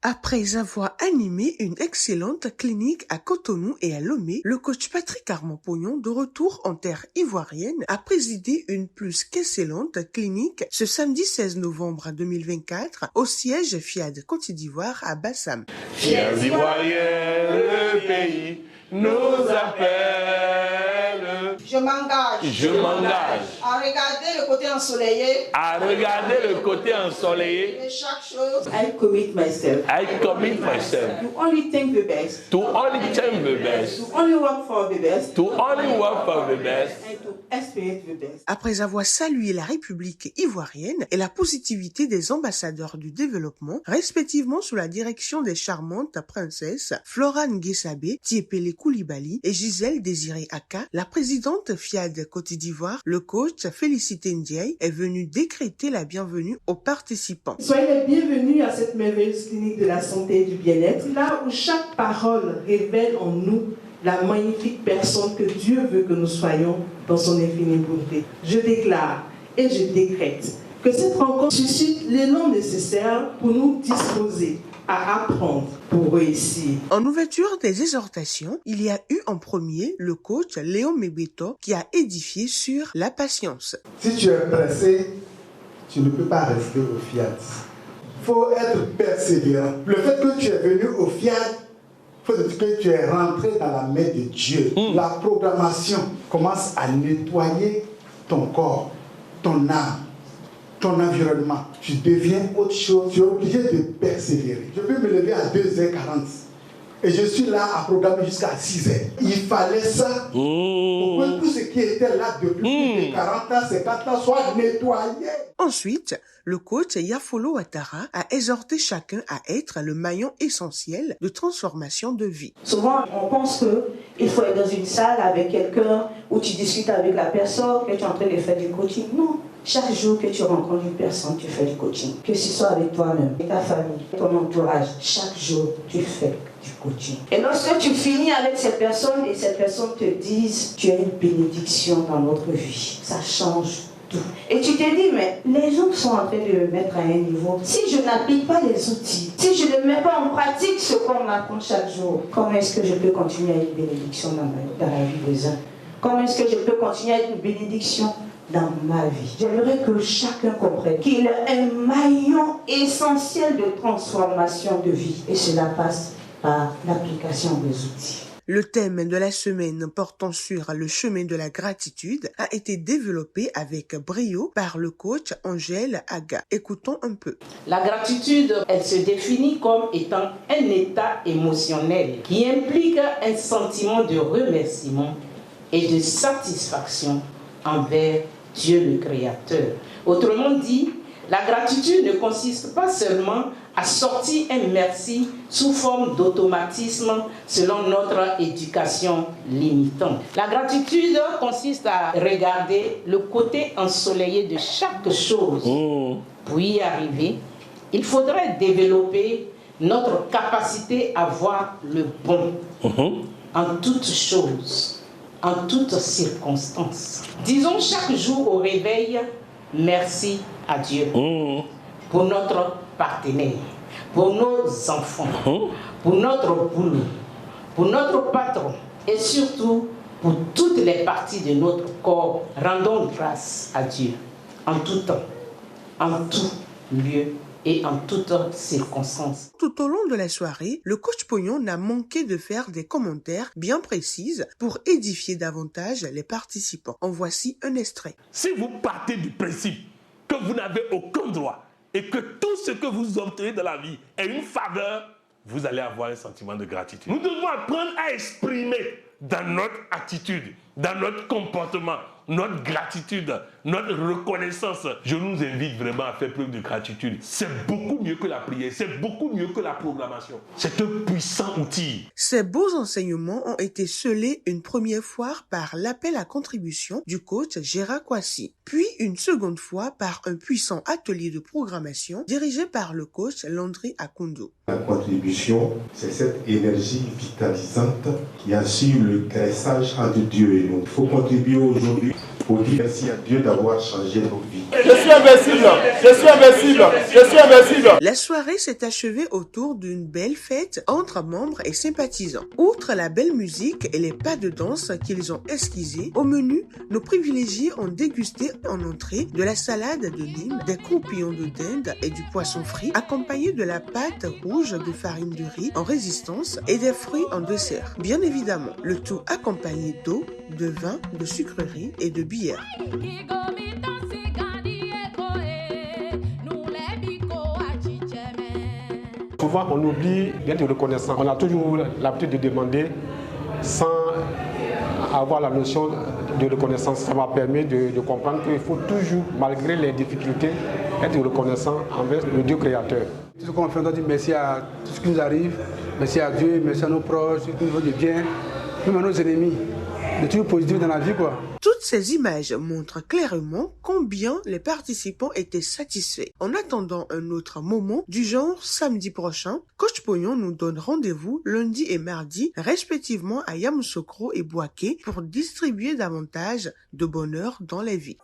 Après avoir animé une excellente clinique à Cotonou et à Lomé, le coach Patrick Armand-Pognon, de retour en terre ivoirienne, a présidé une plus qu'excellente clinique ce samedi 16 novembre 2024 au siège FIAD Côte d'Ivoire à Bassam. Chers Ivoiriens, le pays nous appelle. Je m'engage à regarder le côté ensoleillé de chaque chose. I commit myself To only think the best, only work for the best, and to aspirate the best. Après avoir salué la République ivoirienne et la positivité des ambassadeurs du développement, respectivement sous la direction des charmantes princesses Florane Guessabé, Tiepele Koulibaly et Gisèle Désiré Aka, la présidente FIAD Côte d'Ivoire, le coach Félicité Ndiaye, est venue décréter la bienvenue aux participants. Soyez les bienvenus à cette merveilleuse clinique de la santé et du bien-être, là où chaque parole révèle en nous la magnifique personne que Dieu veut que nous soyons dans son infinie bonté. Je déclare et je décrète que cette rencontre suscite l'élan nécessaire pour nous disposer à apprendre pour réussir. En ouverture des exhortations, il y a eu en premier le coach Léon Mebeto qui a édifié sur la patience. Si tu es pressé, tu ne peux pas rester au FIAD. Il faut être persévérant. Le fait que tu es venu au FIAD, il faut dire que tu es rentré dans la main de Dieu. La programmation commence à nettoyer ton corps, ton âme, ton environnement. Tu deviens autre chose. Tu es obligé de persévérer. Je peux me lever à 2h40 et je suis là à programmer jusqu'à 6h. Il fallait ça pour que tout ce qui était là depuis plus de 40 ans, 50 ans soit nettoyé. Ensuite, le coach Yafolo Ouattara a exhorté chacun à être le maillon essentiel de transformation de vie. Souvent, on pense qu'il faut être dans une salle avec quelqu'un où tu discutes avec la personne, que tu es en train de faire du coaching. Non. Chaque jour que tu rencontres une personne, tu fais du coaching. Que ce soit avec toi-même, ta famille, ton entourage, chaque jour, tu fais du coaching. Et lorsque tu finis avec cette personne et cette personne te dise, tu es une bénédiction dans notre vie, ça change tout. Et tu te dis, mais les gens sont en train de me mettre à un niveau. Si je n'applique pas les outils, si je ne mets pas en pratique ce qu'on m'apprend chaque jour, comment est-ce que je peux continuer à être une bénédiction dans la vie des uns? Comment est-ce que je peux continuer à être une bénédiction dans ma vie? J'aimerais que chacun comprenne qu'il est un maillon essentiel de transformation de vie. Et cela passe par l'application des outils. Le thème de la semaine portant sur le chemin de la gratitude a été développé avec brio par le coach Angèle Aga. Écoutons un peu. La gratitude, elle se définit comme étant un état émotionnel qui implique un sentiment de remerciement et de satisfaction envers Dieu le Créateur. Autrement dit, la gratitude ne consiste pas seulement à sortir un merci sous forme d'automatisme selon notre éducation limitante. La gratitude consiste à regarder le côté ensoleillé de chaque chose. Pour y arriver, il faudrait développer notre capacité à voir le bon en toutes choses, en toutes circonstances. Disons chaque jour au réveil, merci à Dieu pour notre partenaire, pour nos enfants, pour notre boulot, pour notre patron et surtout pour toutes les parties de notre corps. Rendons grâce à Dieu en tout temps, en tout lieu et en toutes circonstances. Tout au long de la soirée, le coach Pognon n'a manqué de faire des commentaires bien précis pour édifier davantage les participants. En voici un extrait. Si vous partez du principe que vous n'avez aucun droit et que tout ce que vous obtenez dans la vie est une faveur, vous allez avoir un sentiment de gratitude. Nous devons apprendre à exprimer dans notre attitude, dans notre comportement, notre gratitude, notre reconnaissance. Je nous invite vraiment à faire preuve de gratitude. C'est beaucoup mieux que la prière, c'est beaucoup mieux que la programmation. C'est un puissant outil. Ces beaux enseignements ont été scellés une première fois par l'appel à contribution du coach Gérard Kwasi, puis une seconde fois par un puissant atelier de programmation dirigé par le coach Landry Akundo. La contribution, c'est cette énergie vitalisante qui assure le graissage entre Dieu et nous. Il faut contribuer aujourd'hui pour dire merci à Dieu d'avoir changé nos vies. Je suis invincible, je suis invincible, je suis invincible. La soirée s'est achevée autour d'une belle fête entre membres et sympathisants. Outre la belle musique et les pas de danse qu'ils ont esquissés, au menu, nos privilégiés ont dégusté en entrée de la salade de Nîmes, des croupillons de dinde et du poisson frit, accompagnés de la pâte rouge de farine de riz en résistance et des fruits en dessert. Bien évidemment, le tout accompagné d'eau, de vin, de sucreries et de bière. Souvent, on oublie d'être reconnaissant. On a toujours l'habitude de demander sans avoir la notion de reconnaissance. Ça m'a permis de comprendre qu'il faut toujours, malgré les difficultés, être reconnaissant envers le Dieu créateur. Tout ce qu'on fait, on doit dire merci à tout ce qui nous arrive, merci à Dieu, merci à nos proches, tout ce qui nous fait du bien, même à nos ennemis. De toujours positif dans la vie, quoi. Toutes ces images montrent clairement combien les participants étaient satisfaits. En attendant un autre moment du genre samedi prochain, Coach Pognon nous donne rendez-vous lundi et mardi, respectivement à Yamoussoukro et Bouaké, pour distribuer davantage de bonheur dans les vies.